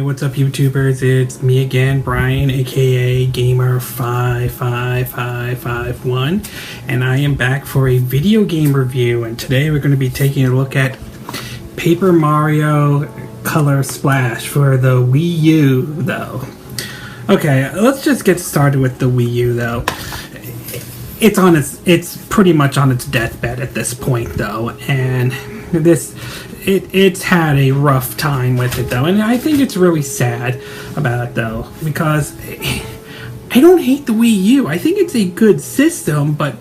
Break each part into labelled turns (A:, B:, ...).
A: what's up YouTubers? It's me again, Brian, aka Gamer55551, and I am back for a video game review, and today we're going to be taking a look at Paper Mario Color Splash for the Wii U, though. Okay, let's just get started with the Wii U, though. It's pretty much on its deathbed at this point, though, and it's had a rough time with it, though, and I think it's really sad about it, though, because I don't hate the Wii U. I think it's a good system, but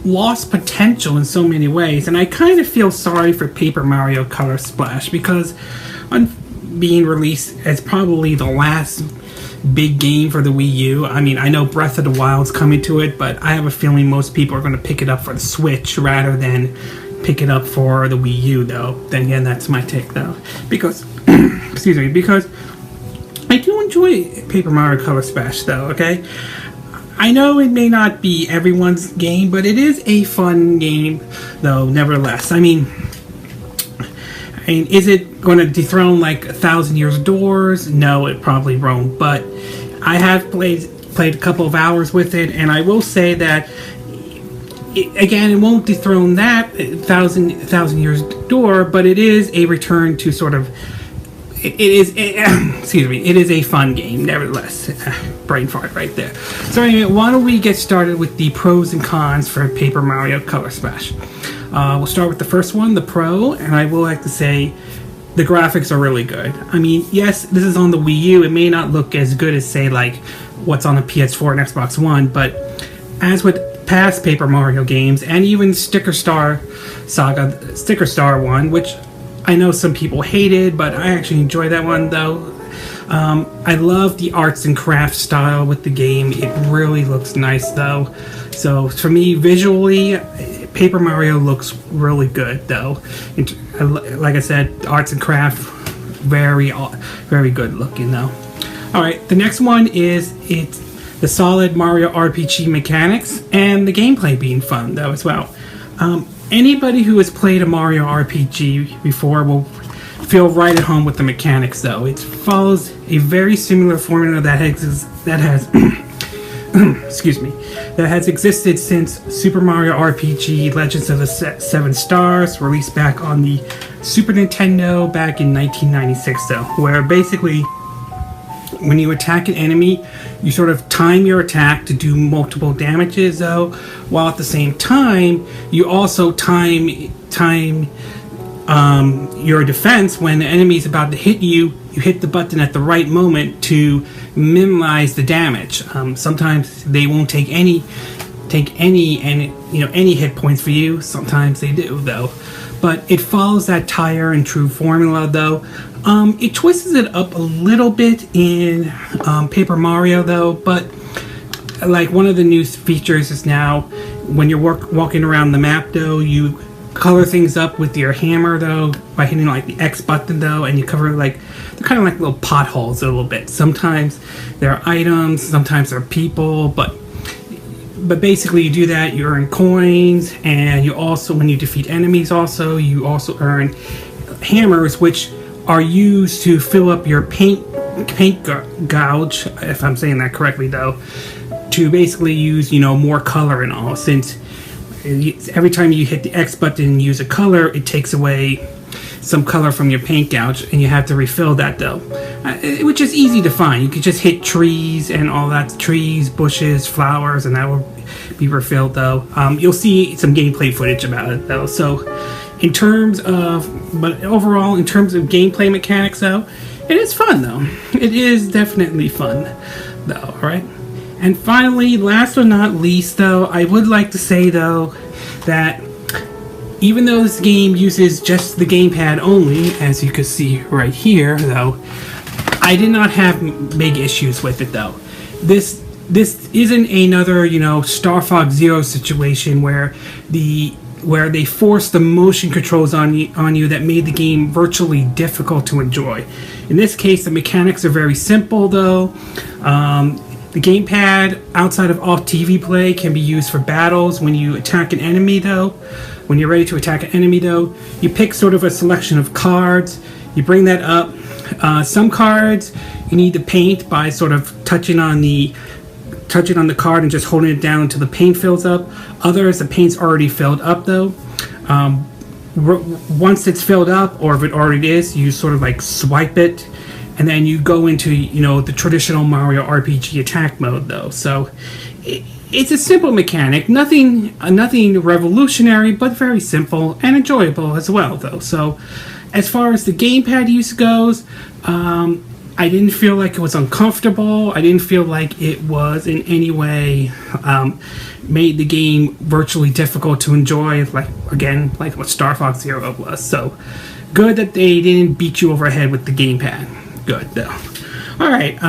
A: lost potential in so many ways, and I kind of feel sorry for Paper Mario Color Splash, because being released as probably the last big game for the Wii U. I mean, I know Breath of the Wild's coming to it, but I have a feeling most people are going to pick it up for the Switch rather than pick it up for the Wii U, though. Then again, that's my take, though, because excuse me, because I do enjoy Paper Mario Color Splash, though. Okay, I know it may not be everyone's game, but it is a fun game, though. Nevertheless, I mean, is it going to dethrone like 1,000 Years Doors? No, it probably won't. But I have played a couple of hours with it, and I will say that it won't dethrone that 1,000 Years Door, but it is a return to sort of. It is a fun game, nevertheless. Brain fart right there. So anyway, why don't we get started with the pros and cons for Paper Mario Color Splash? We'll start with the first one, the Pro, and I will like to say the graphics are really good. I mean, yes, this is on the Wii U. It may not look as good as, say, like what's on the PS4 and Xbox One, but as with past Paper Mario games, and even Sticker Star one, which I know some people hated, but I actually enjoy that one, though. I love the arts and crafts style with the game. It really looks nice, though. So for me, visually, Paper Mario looks really good, though. Like I said, arts and craft, very good looking, though. Alright, the next one is the solid Mario RPG mechanics and the gameplay being fun, though, as well. Anybody who has played a Mario RPG before will feel right at home with the mechanics, though. It follows a very similar formula that has that has existed since Super Mario RPG Legends of the Seven Stars, released back on the Super Nintendo back in 1996, though, where basically when you attack an enemy, you sort of time your attack to do multiple damages, though, while at the same time you also time your defense. When the enemy is about to hit you, you hit the button at the right moment to minimize the damage. Sometimes they won't take any hit points for you. Sometimes they do, though. But it follows that tire and true formula, though. It twists it up a little bit in Paper Mario, though. But like one of the new features is now when you're walking around the map, though, you color things up with your hammer, though, by hitting like the X button, though, and you cover like they're kind of like little potholes a little bit. Sometimes there are items, sometimes there are people, but basically you do that, you earn coins, and you also, when you defeat enemies, you also earn hammers, which are used to fill up your paint gouge, if I'm saying that correctly, though, to basically use more color and all, since every time you hit the X button and use a color, it takes away some color from your paint gouge, and you have to refill that, though, which is easy to find. You could just hit trees and all that, trees, bushes, flowers, and that will be refilled, though. You'll see some gameplay footage about it, though. So overall, in terms of gameplay mechanics, though, it is fun, though. It is definitely fun, though. All right. And finally, last but not least, though, I would like to say, though, that even though this game uses just the gamepad only, as you can see right here, though, I did not have big issues with it, though. This isn't another, Star Fox Zero situation where they forced the motion controls on you that made the game virtually difficult to enjoy. In this case, the mechanics are very simple, though. The gamepad, outside of off TV play, can be used for battles. When you attack an enemy, though, when you're ready to attack an enemy, though, you pick sort of a selection of cards, you bring that up Some cards you need to paint by sort of touching on the card and just holding it down until the paint fills up. Others, the paint's already filled up though. Once it's filled up, or if it already is, you sort of like swipe it, and then you go into the traditional Mario RPG attack mode though. So it's a simple mechanic, nothing revolutionary, but very simple and enjoyable as well though. So as far as the gamepad use goes, I didn't feel like it was uncomfortable. I didn't feel like it was in any way made the game virtually difficult to enjoy, like what Star Fox Zero was. So good that they didn't beat you over the head with the gamepad. Good though. Alright,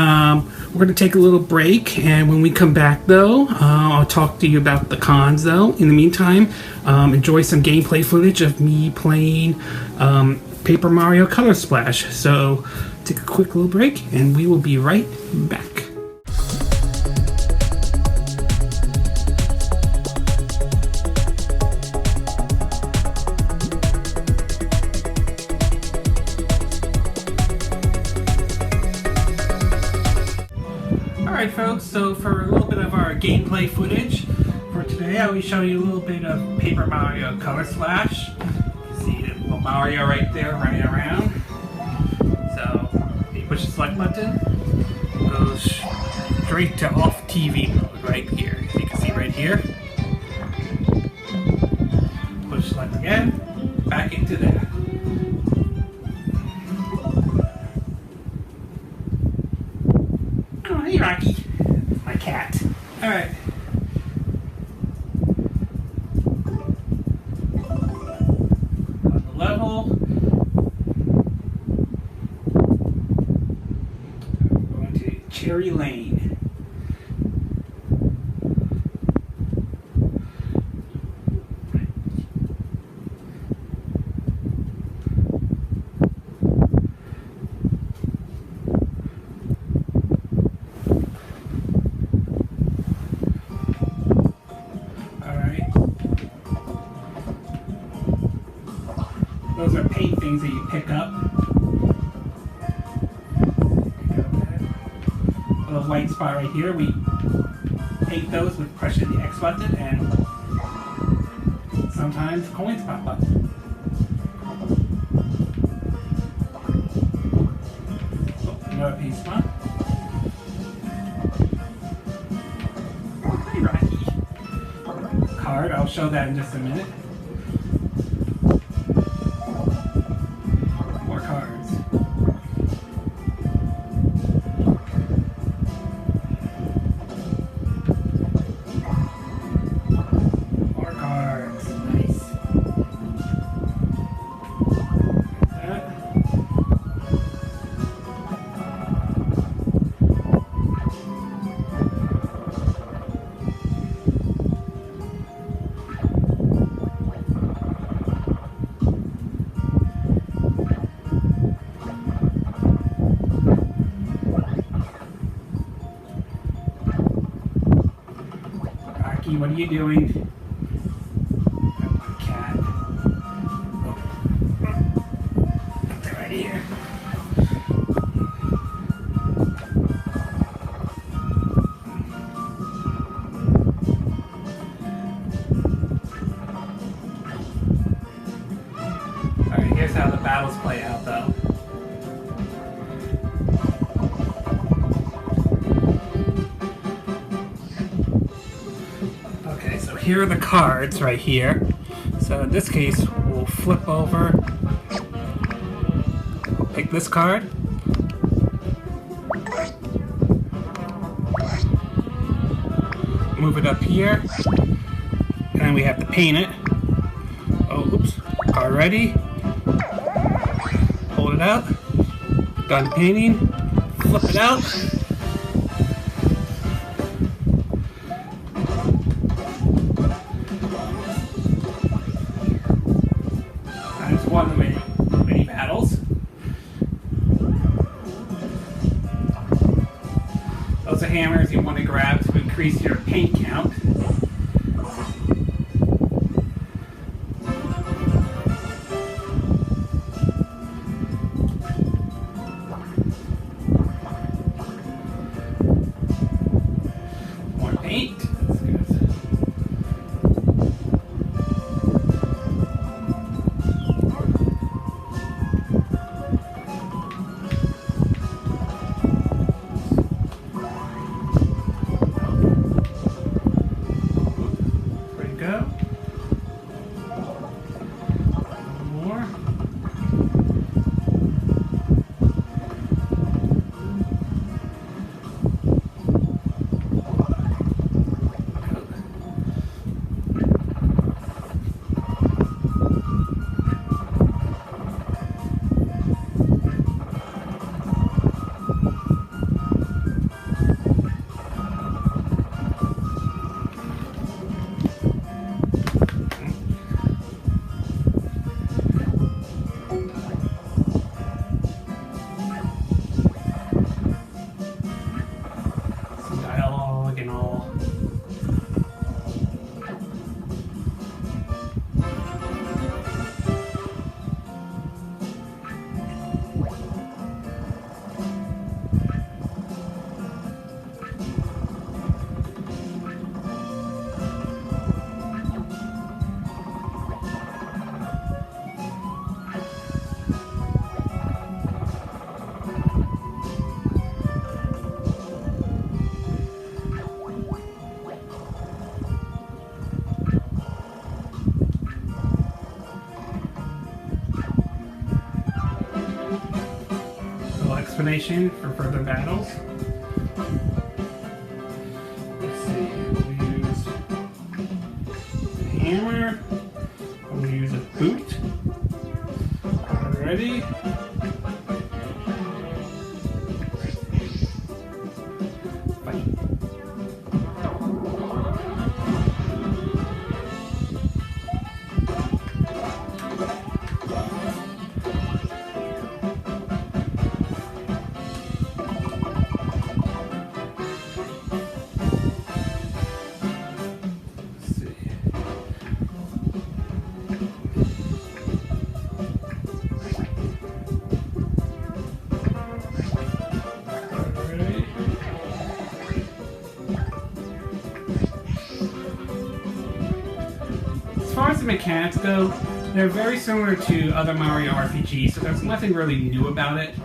A: we're going to take a little break, and when we come back though, I'll talk to you about the cons though. In the meantime, enjoy some gameplay footage of me playing Paper Mario Color Splash. So take a quick little break, and we will be right back. Alright folks, so for a little bit of our gameplay footage for today, I will show you a little bit of Paper Mario Color Splash. You see the little Mario right there running around. So you push the select button, it goes straight to off TV mode right here. As you can see right here. Push select again, back into there. Oh, hey Rocky. My cat. Alright. On the level. We're going to Cherry Lane. Those are paint things that you pick up. A little white spot right here. We paint those with pressing the X button and sometimes coins pop up. Oh, another paint spot. Hi, Rocky. Card. I'll show that in just a minute. What are you doing? Cat. Oh. They're right here. Alright, here's how the battles play out though. Here are the cards right here. So in this case, we'll flip over, pick this card, move it up here, and then we have to paint it. Oh, oops. Card ready. Hold it out. Done painting. Flip it out. One of the mini battles. Those are hammers you want to grab to increase your paint count. explanation for further battles. Let's see, we'll use the hammer, we'll use a boot. Ready? Fight. As far as the mechanics go, they're very similar to other Mario RPGs, so there's nothing really new about it. It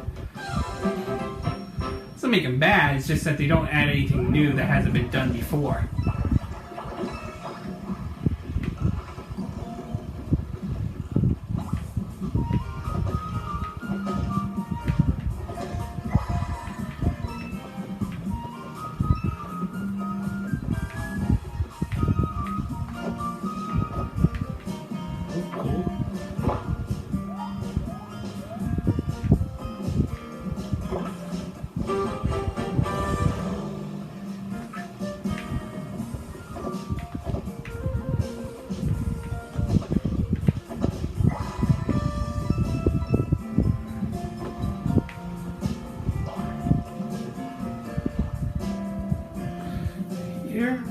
A: doesn't make them bad, it's just that they don't add anything new that hasn't been done before. Here,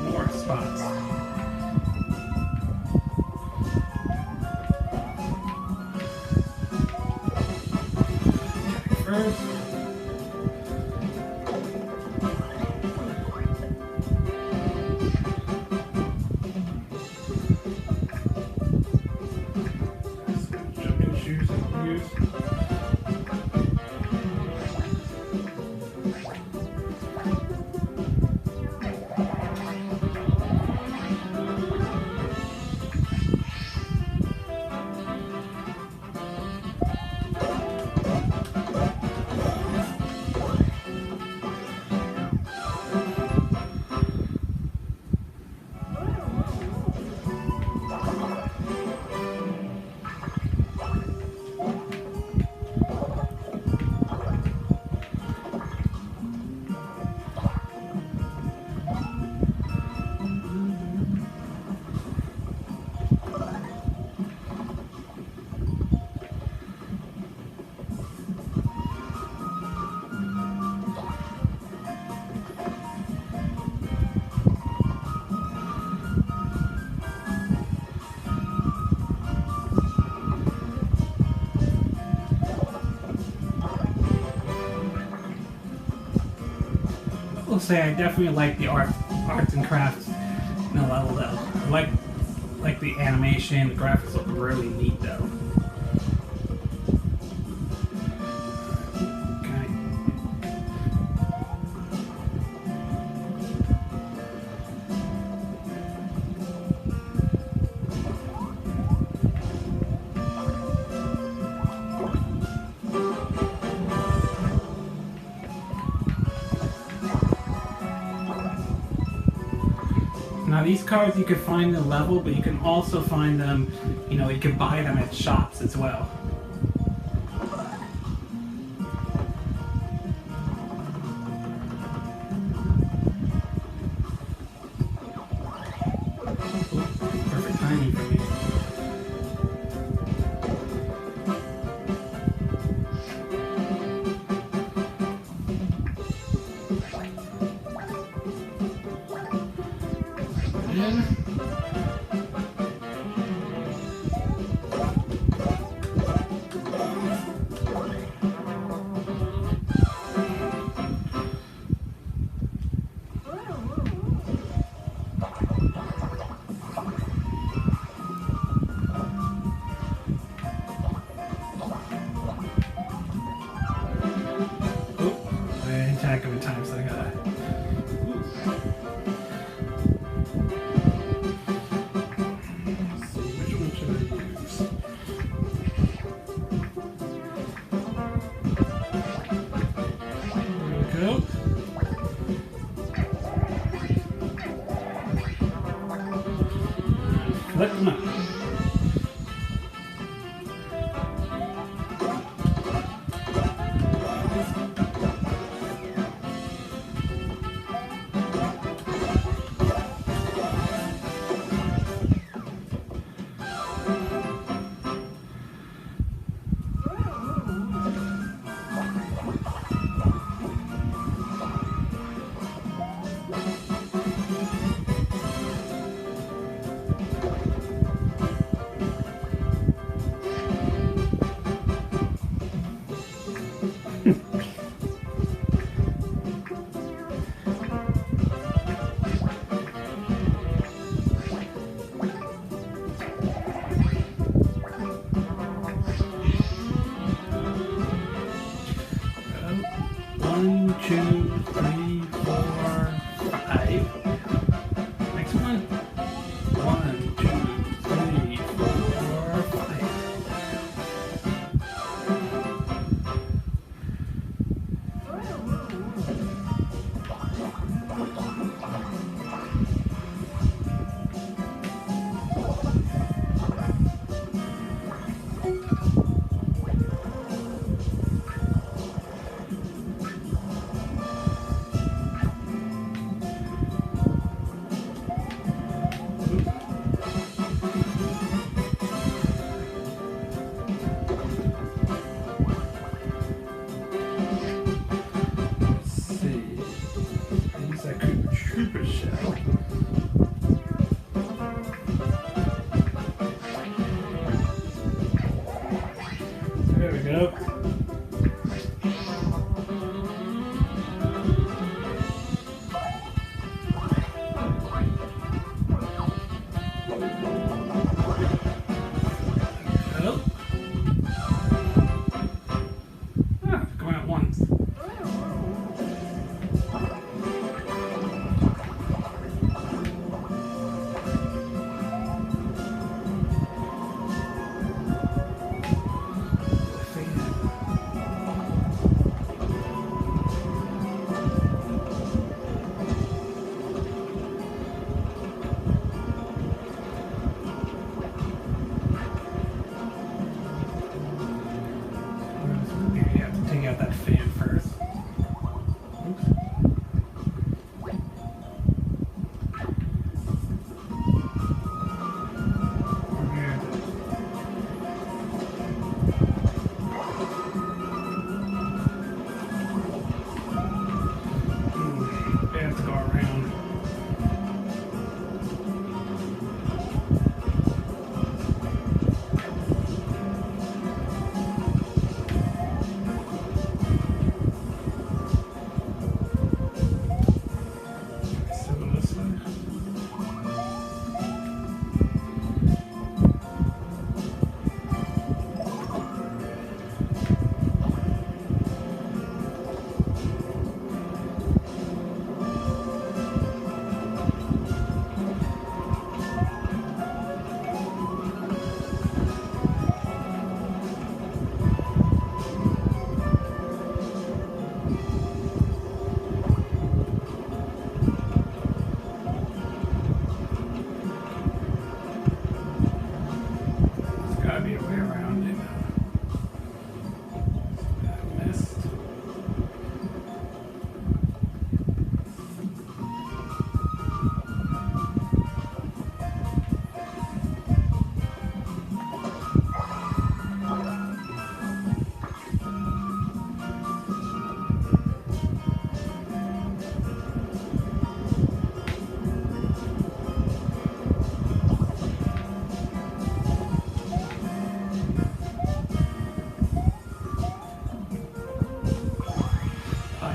A: more spots. Okay, first. Jumping shoes I'll use. I'll say I definitely like the arts and crafts in the level though. I like the animation, the graphics look really neat though. Now these cards you can find in the level, but you can also find them, you can buy them at shops as well. Perfect timing for me. 2, 3, 4, 5. Next one. 1, 2, 3, 4, 5. There we go. Come out once. Maybe you have to take out that fan first. Oops. They have to go around. Gotta be a way around it. I missed.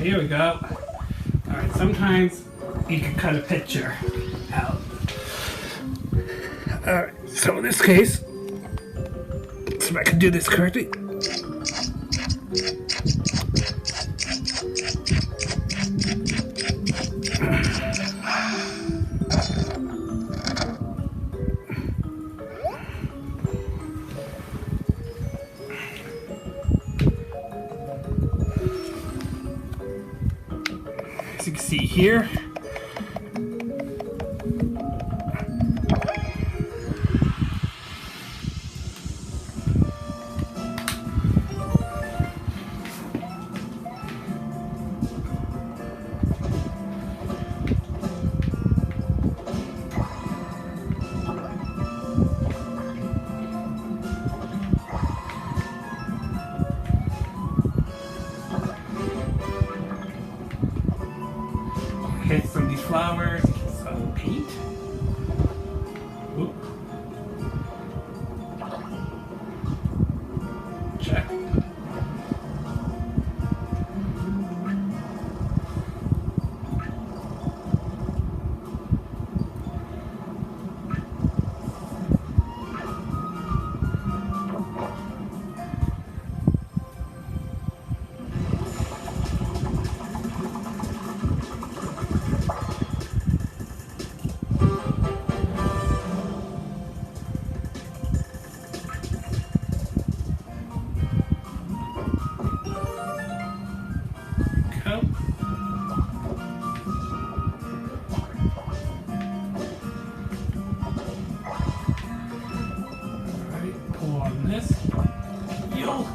A: Here we go. Alright, sometimes you can cut a picture out. Alright, so in this case, if I can do this correctly. As you can see here, hell?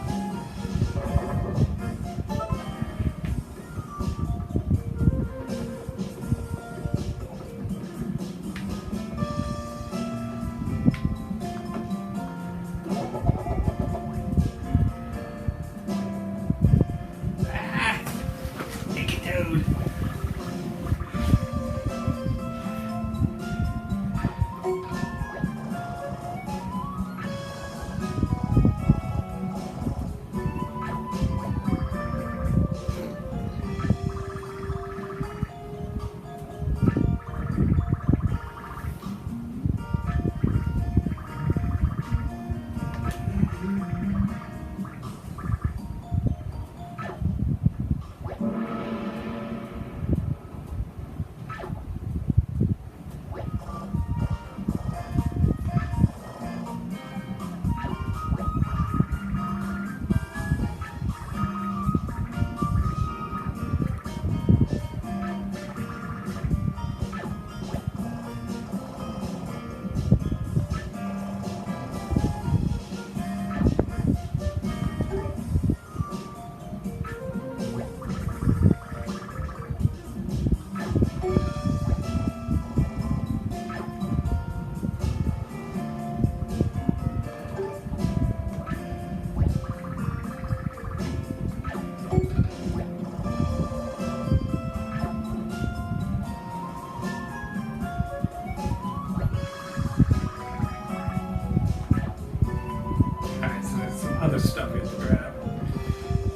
A: Other stuff we have to grab.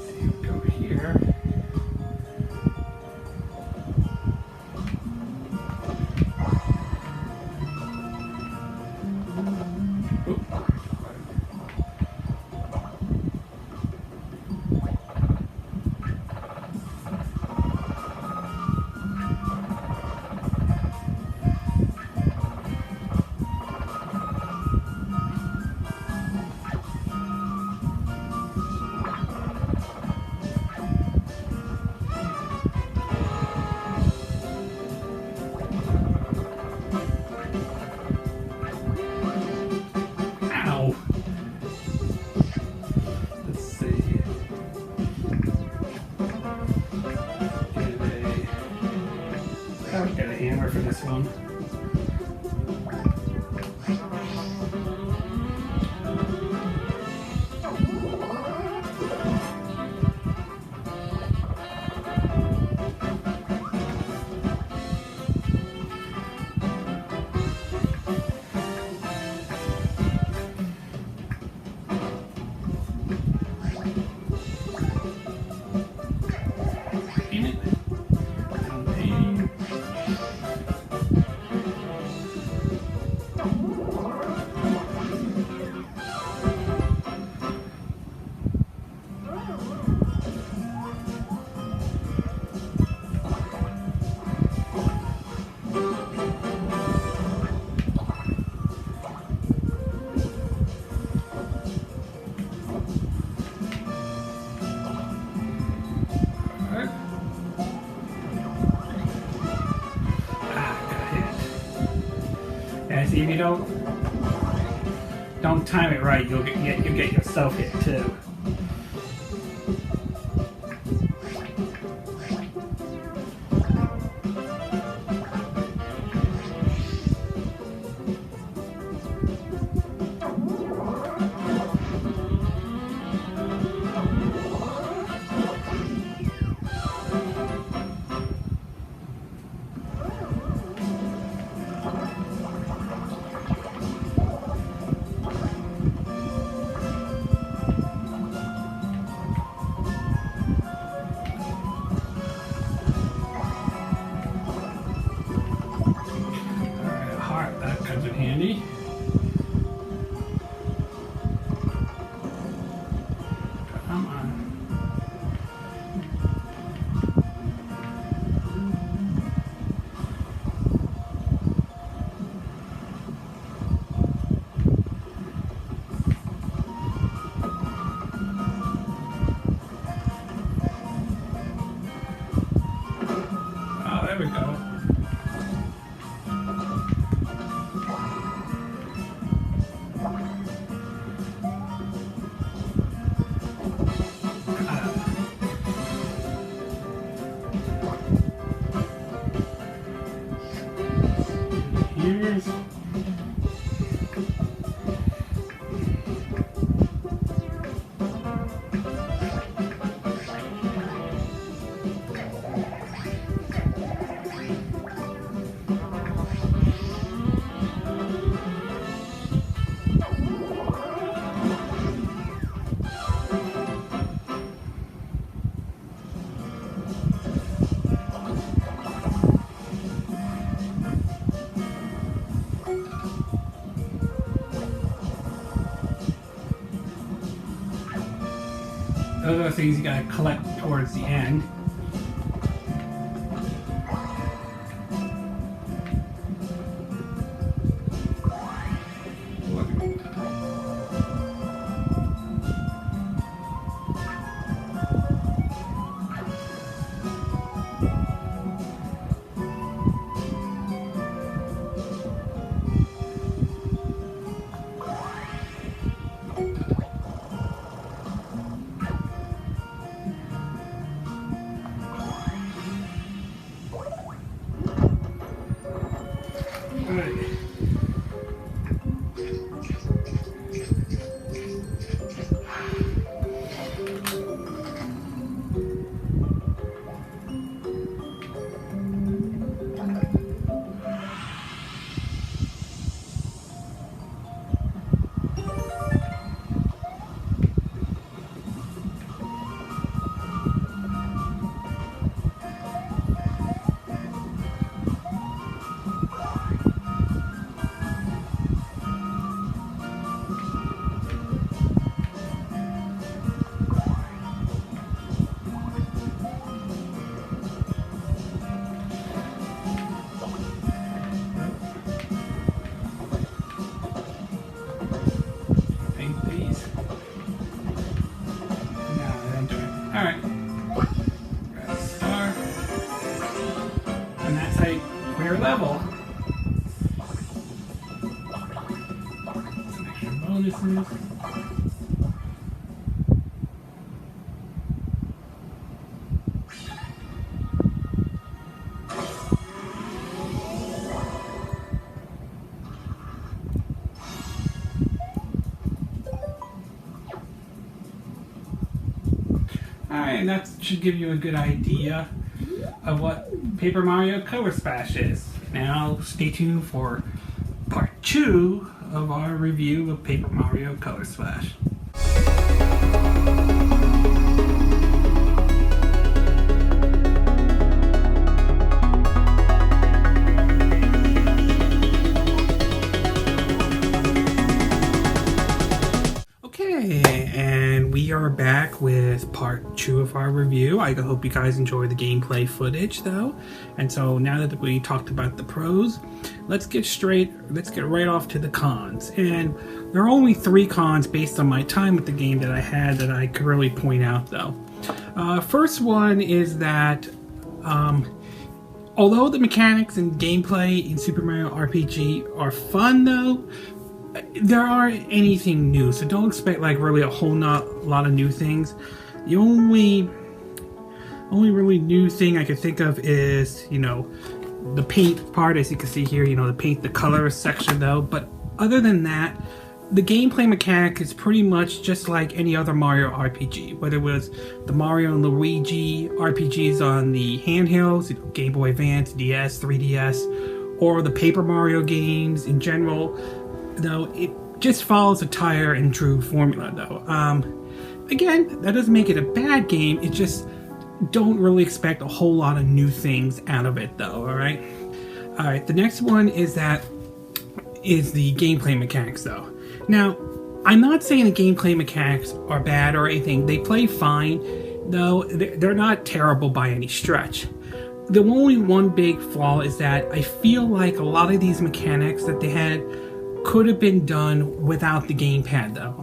A: So you go here. For this one. If you don't time it right, you'll get yourself hit too. those are things you gotta collect towards the end. Level. Some extra bonuses. Alright, and that should give you a good idea of what Paper Mario Color Splash is. Now, stay tuned for part 2 of our review of Paper Mario Color Splash. Okay, and we are back with part 2 of our review. I hope you guys enjoy the gameplay footage though. And so now that we talked about the pros, let's get right off to the cons. And there are only 3 cons based on my time with the game that I had that I could really point out though. First one is that although the mechanics and gameplay in Super Mario RPG are fun though, there aren't anything new, so don't expect like really a whole lot of new things. The only really new thing I could think of is, you know, the paint part, as you can see here, you know, the color section though. But other than that, the gameplay mechanic is pretty much just like any other Mario RPG, whether it was the Mario and Luigi RPGs on the handhelds, Game Boy Advance, DS, 3DS, or the Paper Mario games in general. Though it just follows a tried and true formula though. Again, that doesn't make it a bad game, it just don't really expect a whole lot of new things out of it though, alright? Alright, the next one is the gameplay mechanics though. Now, I'm not saying the gameplay mechanics are bad or anything, they play fine, though they're not terrible by any stretch. The only one big flaw is that I feel like a lot of these mechanics that they had could have been done without the gamepad though.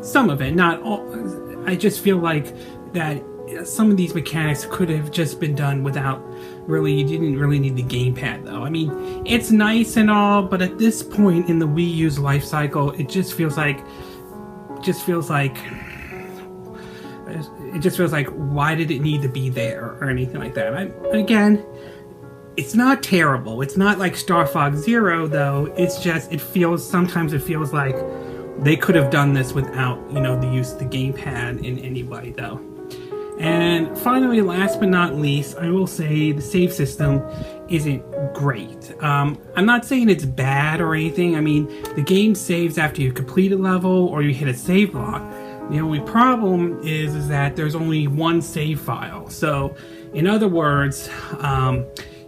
A: Some of it, not all. I just feel like that some of these mechanics could have just been done without you didn't really need the gamepad though. I mean, it's nice and all, but at this point in the Wii U's life cycle, it just feels like why did it need to be there or anything like that? Again, it's not terrible. It's not like Star Fox Zero though. It's just sometimes it feels like they could have done this without, you know, the use of the gamepad in any way though. And finally, last but not least, I will say the save system isn't great. I'm not saying it's bad or anything. I mean, the game saves after you complete a level or you hit a save block. The only problem is that there's only one save file. So, in other words,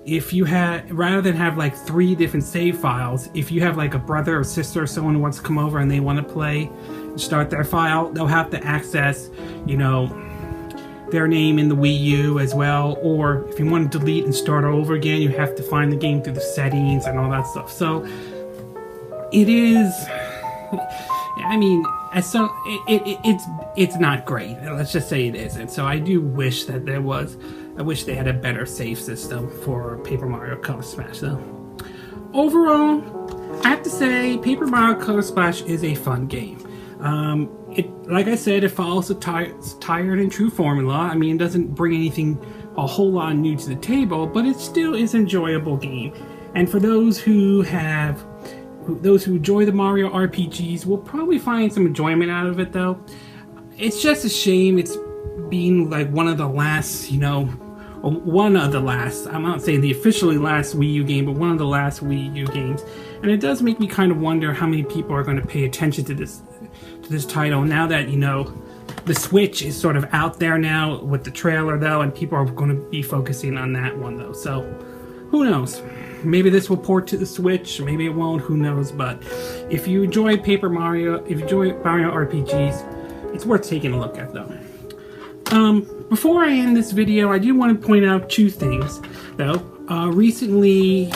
A: if you rather than have like 3 different save files, if you have like a brother or sister or someone who wants to come over and they want to play start their file, they'll have to access, you know, their name in the Wii U as well. Or if you want to delete and start over again, you have to find the game through the settings and all that stuff. So it is, I mean, it's not great. Let's just say it isn't. So I do wish that there was, I wish they had a better save system for Paper Mario Color Splash though. Overall, I have to say Paper Mario Color Splash is a fun game. Like I said, it follows a tired and true formula. I mean, it doesn't bring anything a whole lot new to the table, but it still is an enjoyable game. And for those who enjoy the Mario RPGs will probably find some enjoyment out of it though. It's just a shame it's being like one of the last, you know, one of the last, I'm not saying the officially last Wii U game, but one of the last Wii U games. And it does make me kind of wonder how many people are going to pay attention to this title now that, you know, the Switch is sort of out there now with the trailer though, and people are going to be focusing on that one though. So who knows? Maybe this will port to the Switch, maybe it won't, who knows. But if you enjoy Paper Mario, if you enjoy Mario RPGs, it's worth taking a look at though. Before I end this video, I do want to point out two things though. Recently,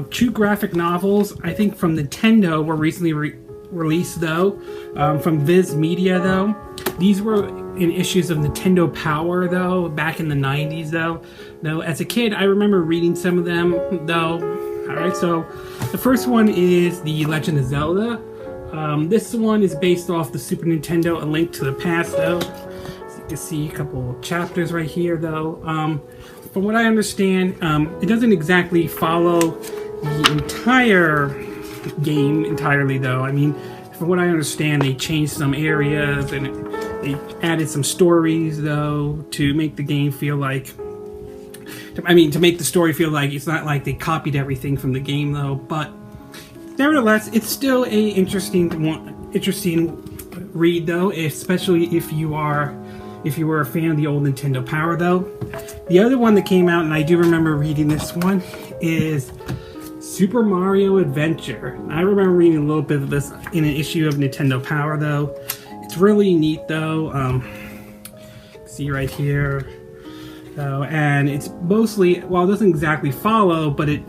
A: two graphic novels, I think from Nintendo, were recently released though, from Viz Media though. These were in issues of Nintendo Power though, back in the 90s though. Now, as a kid, I remember reading some of them though. Alright, so the first one is The Legend of Zelda. This one is based off the Super Nintendo A Link to the Past though. So you can see a couple of chapters right here though. From what I understand, it doesn't exactly follow the entire game entirely though. I mean, from what I understand, they changed some areas and they added some stories though to make the game feel like, to make the story feel like it's not like they copied everything from the game though. But nevertheless, it's still a interesting read though, especially if you were a fan of the old Nintendo Power though. The other one that came out, and I do remember reading this one, is Super Mario Adventure. I remember reading a little bit of this in an issue of Nintendo Power though. It's really neat though. See right here. And it's mostly, well, it doesn't exactly follow, but it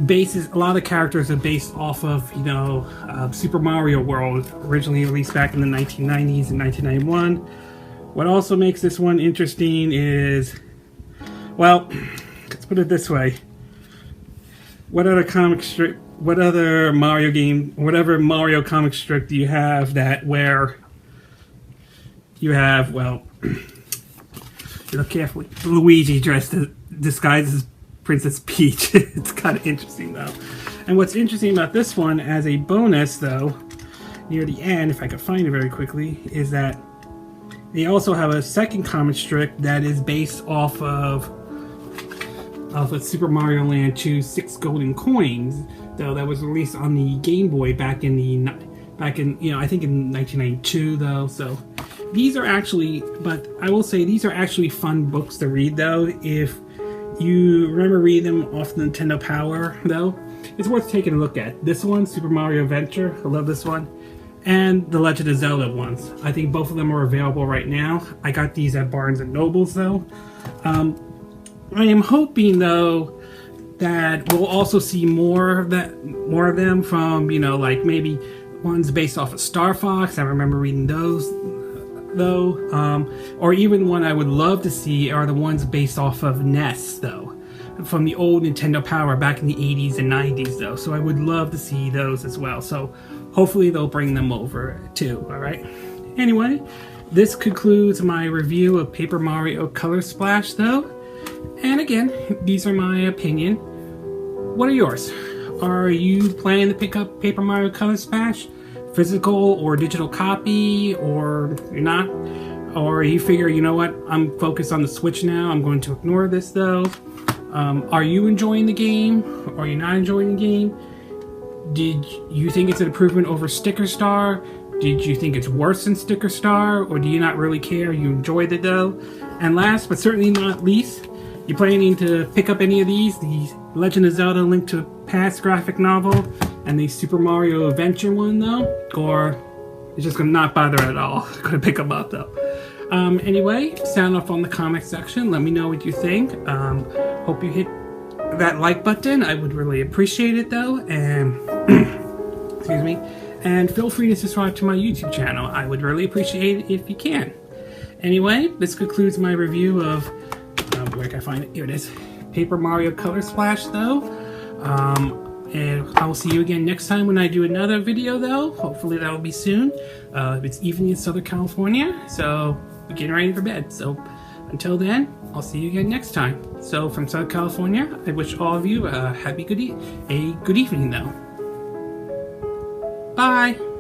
A: bases, a lot of the characters are based off of, you know, Super Mario World, originally released back in the 1990s and 1991. What also makes this one interesting is, well, let's put it this way. What other comic strip, what other Mario game, whatever Mario comic strip do you have that where you have, well, look carefully, Luigi disguised as Princess Peach. It's kind of interesting though. And what's interesting about this one as a bonus though, near the end, if I could find it very quickly, is that they also have a second comic strip that is based off of Super Mario Land 2 6 Golden Coins, though, that was released on the Game Boy back in you know, I think in 1992 though. So these are actually, but I will say these are actually fun books to read though. If you remember reading them off the Nintendo Power though, it's worth taking a look at. This one, Super Mario Adventure, I love this one. And the Legend of Zelda ones. I think both of them are available right now. I got these at Barnes & Nobles though. I am hoping though that we'll also see more of them from, you know, like maybe ones based off of Star Fox. I remember reading those though. Or even one I would love to see are the ones based off of NES though, from the old Nintendo Power back in the 80s and 90s though. So I would love to see those as well. So hopefully they'll bring them over too. Alright. Anyway, this concludes my review of Paper Mario Color Splash though. And again, these are my opinion. What are yours? Are you planning to pick up Paper Mario Color Splash? Physical or digital copy? Or you're not? Or you figure, you know what, I'm focused on the Switch now, I'm going to ignore this though. Are you enjoying the game? Or are you not enjoying the game? Did you think it's an improvement over Sticker Star? Did you think it's worse than Sticker Star? Or do you not really care? You enjoyed it though? And last but certainly not least, you planning to pick up any of these? The Legend of Zelda Link to Past graphic novel and the Super Mario Adventure one though? Or It's just gonna not bother at all. Gonna pick them up though. Anyway, sound off on the comment section. Let me know what you think. Hope you hit that like button. I would really appreciate it though. And excuse me. And feel free to subscribe to my YouTube channel. I would really appreciate it if you can. Anyway, this concludes my review of where can I find it? Here it is. Paper Mario Color Splash though. And I will see you again next time when I do another video though. Hopefully that will be soon. It's evening in Southern California, so we're getting ready for bed. So until then, I'll see you again next time. So from Southern California, I wish all of you a good evening though. Bye!